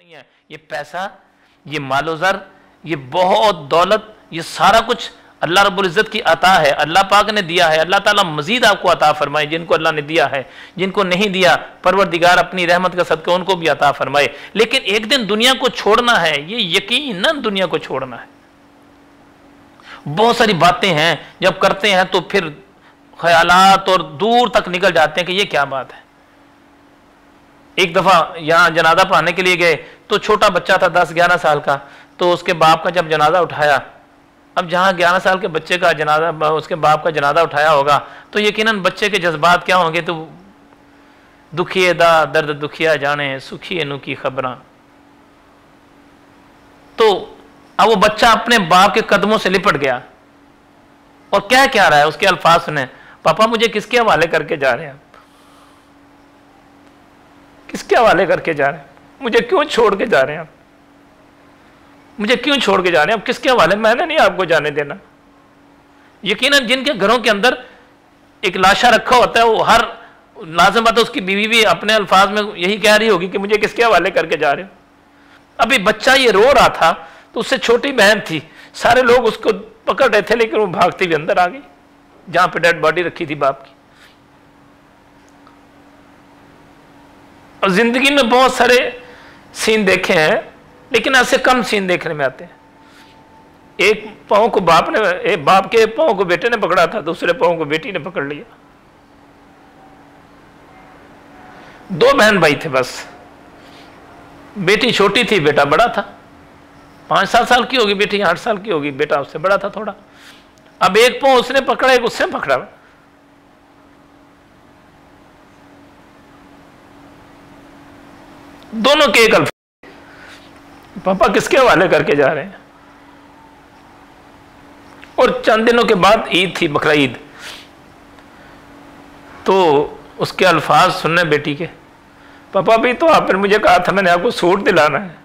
نہیں ہے. یہ پیسہ، یہ مال و زر، یہ بہت دولت، یہ سارا کچھ اللہ رب العزت کی عطا ہے، اللہ پاک نے دیا ہے. اللہ تعالیٰ مزید آپ کو عطا فرمائے. جن کو اللہ نے دیا ہے، جن کو نہیں دیا پروردگار اپنی رحمت کا صدقہ ان کو بھی عطا فرمائے. لیکن ایک دن دنیا کو چھوڑنا ہے، یہ یقیناً دنیا کو چھوڑنا ہے. بہت ساری باتیں ہیں جب کرتے ہیں تو پھر خیالات اور دور تک نکل جاتے ہیں کہ یہ کیا بات ہے. ایک دفعہ یہاں جنازہ پڑھانے کے لیے گئے تو چھوٹا بچہ تھا 10-11 سال کا. تو اس کے باپ کا جب جنازہ اٹھایا، اب جہاں 11 سال کے بچے کا جنازہ، اس کے باپ کا جنازہ اٹھایا ہوگا تو یقیناً بچے کے جذبات کیا ہوں گے. تو دکھیے دا درد دکھیا جانے سکھیے نو کی خبراں. تو اب وہ بچہ اپنے باپ کے قدموں سے لپٹ گیا اور کیا رہا ہے. اس کے الفاظ سنیں، پاپا مجھے کس کے حوالے کر کے جا رہے ہیں آپ؟ کس کے حوالے کر کے جا رہے ہیں؟ مجھے کیوں چھوڑ کے جا رہے ہیں آپ؟ مجھے کیوں چھوڑ کے جا رہے ہیں آپ؟ کس کے حوالے؟ میں نے نہیں آپ کو جانے دینا. یقیناً جن کے گھروں کے اندر ایک لاشا رکھا ہوتا ہے، وہ ہر لازم بات ہے اس کی بیوی بھی اپنے الفاظ میں یہی کہہ رہی ہوگی کہ مجھے کس کے حوالے کر کے جا رہے ہو. ابھی بچہ یہ رو رہا تھا تو اس سے چھوٹی بہن تھی، سارے لوگ اس کو پکڑ رہے تھے لیکن وہ بھاگتی ہوئی اندر آ گئی جہاں پہ ڈیڈ باڈی رکھی تھی باپ کی. اور زندگی میں بہت سارے سین دیکھے ہیں لیکن ایسے کم سین دیکھنے میں آتے ہیں. ایک پاؤں کو باپ کے پاؤں کو بیٹے نے پکڑا تھا، دوسرے پاؤں کو بیٹی نے پکڑ لیا. 2 بہن بھائی تھے بس. بیٹی چھوٹی تھی، بیٹا بڑا تھا. 5-7 سال کی ہوگی بیٹی، 8 سال کی ہوگی، بیٹا اس سے بڑا تھا تھوڑا. اب ایک پاؤں اس نے پکڑا، ایک اس سے پکڑا. دونوں کے ایک الفاظ، پاپا کس کے حوالے کر کے جا رہے ہیں؟ اور چند دنوں کے بعد عید تھی، بقرہ عید. تو اس کے الفاظ سننے بیٹی کے، پاپا بھی تو آپ نے مجھے کہا تھا میں نے آپ کو سوٹ دلانا ہے.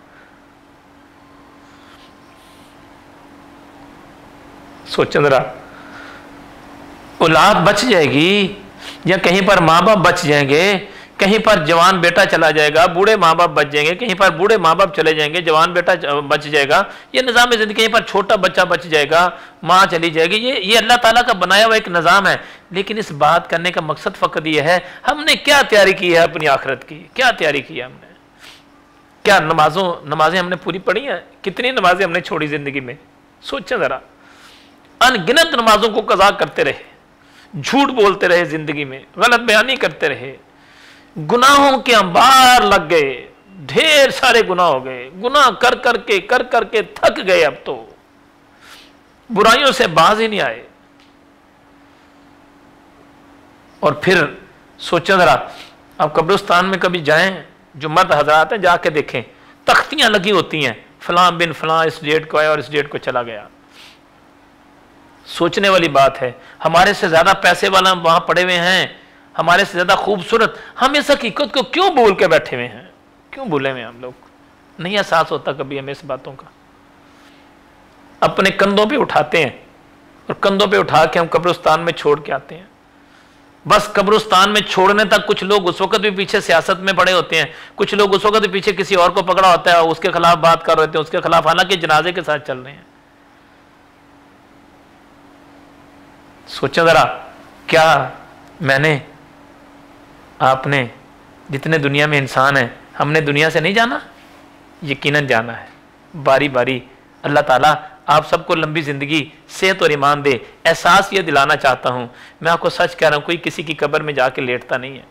سوچیں ذرا، اولاد بچ جائے گی یا کہیں پر ماں باپ بچ جائیں گے، کہیں پر جوان بیٹا چلا جائے گا، بوڑھے ماں باپ بچ جائیں گے، کہیں پر بوڑھے ماں باپ چلے جائیں گے، جوان بیٹا بچ جائے گا. یہ نظام زندگی، کہیں پر چھوٹا بچہ بچ جائے گا، ماں چلی جائے گی. یہ اللہ تعالیٰ کا بنایا ہوا ایک نظام ہے. لیکن اس بات کرنے کا مقصد فقط یہ ہے ہم نے کیا تیاری کی ہے اپنی آخرت کی، کیا تیاری کی ہے ہم نے. کیا نمازیں ہم نے پوری پڑھی ہیں؟ کتنی نمازیں ہم نے چھوڑی زندگی میں؟ سوچیں ذرا. ان گنت نمازوں کو قضا کرتے رہے، جھوٹ بولتے رہے، زندگی میں غلط بیانی کرتے رہے، گناہوں کے انبار لگ گئے، ڈھیر سارے گناہ ہو گئے. گناہ کر کر کے تھک گئے. اب تو برائیوں سے باز ہی نہیں آئے. اور پھر سوچیں ذرا، آپ قبرستان میں کبھی جائیں، جو مرد حضرات ہیں جا کے دیکھیں، تختیاں لگی ہوتی ہیں، فلاں بن فلاں اس ڈیٹ کو آیا اور اس ڈیٹ کو چلا گیا. سوچنے والی بات ہے. ہمارے سے زیادہ پیسے والا وہاں پڑے ہوئے ہیں، ہمارے سے زیادہ خوبصورت. ہم اس حقیقت کو کیوں بھول کے بیٹھے ہوئے ہیں؟ کیوں بھولے ہوئے ہم لوگ؟ نہیں احساس ہوتا کبھی ہمیں اس باتوں کا. اپنے کندھوں پہ اٹھاتے ہیں اور کندھوں پہ اٹھا کے ہم قبرستان میں چھوڑ کے آتے ہیں. بس قبرستان میں چھوڑنے تک کچھ لوگ اس وقت بھی پیچھے سیاست میں پڑے ہوتے ہیں، کچھ لوگ اس وقت بھی پیچھے کسی اور کو پکڑا ہوتا ہے، اس کے خلاف بات کر رہے ہوتے ہیں، اس کے خلاف، حالانکہ جنازے کے ساتھ چل رہے ہیں. سوچیں ذرا، کیا میں نے، آپ نے، جتنے دنیا میں انسان ہیں، ہم نے دنیا سے نہیں جانا؟ یقیناً جانا ہے. باری باری اللہ تعالیٰ آپ سب کو لمبی زندگی، صحت اور ایمان دے. احساس یہ دلانا چاہتا ہوں، میں آپ کو سچ کہہ رہا ہوں، کوئی کسی کی قبر میں جا کے لیٹتا نہیں ہے.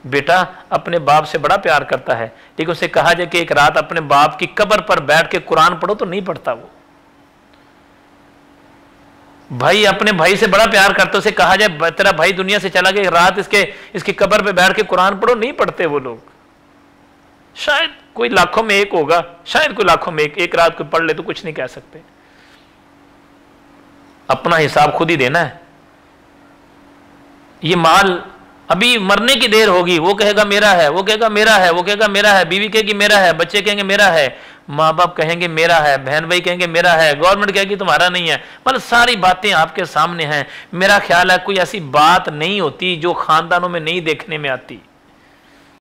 بیٹا اپنے باپ سے بڑا پیار کرتا ہے، لیکن اسے کہا جائے کہ ایک رات اپنے باپ کی قبر پر بیٹھ کے قرآن پڑھو تو نہیں پڑھتا. وہ بھائی اپنے بھائی سے بڑا پیار کرتا ہے، اسے کہا جائے تیرا بھائی دنیا سے چلا گیا، رات اس کی قبر پہ بیٹھ کے قرآن پڑھو، نہیں پڑھتے وہ لوگ. شاید کوئی لاکھوں میں ایک ہوگا، شاید کوئی لاکھوں میں ایک رات کوئی پڑھ لے تو کچھ نہیں کہہ سکتے. اپنا حساب خود ہی دینا ہے. یہ مال ابھی مرنے کی دیر ہوگی، وہ کہے گا میرا ہے، وہ کہے گا میرا ہے، وہ کہے گا میرا ہے، بیوی کہے گی میرا ہے، بچے کہیں گے میرا ہے، ماں باپ کہیں گے میرا ہے، بہن بھائی کہیں گے میرا ہے، گورنمنٹ کہے گی تمہارا نہیں ہے. مطلب ساری باتیں آپ کے سامنے ہیں. میرا خیال ہے کوئی ایسی بات نہیں ہوتی جو خاندانوں میں نہیں دیکھنے میں آتی.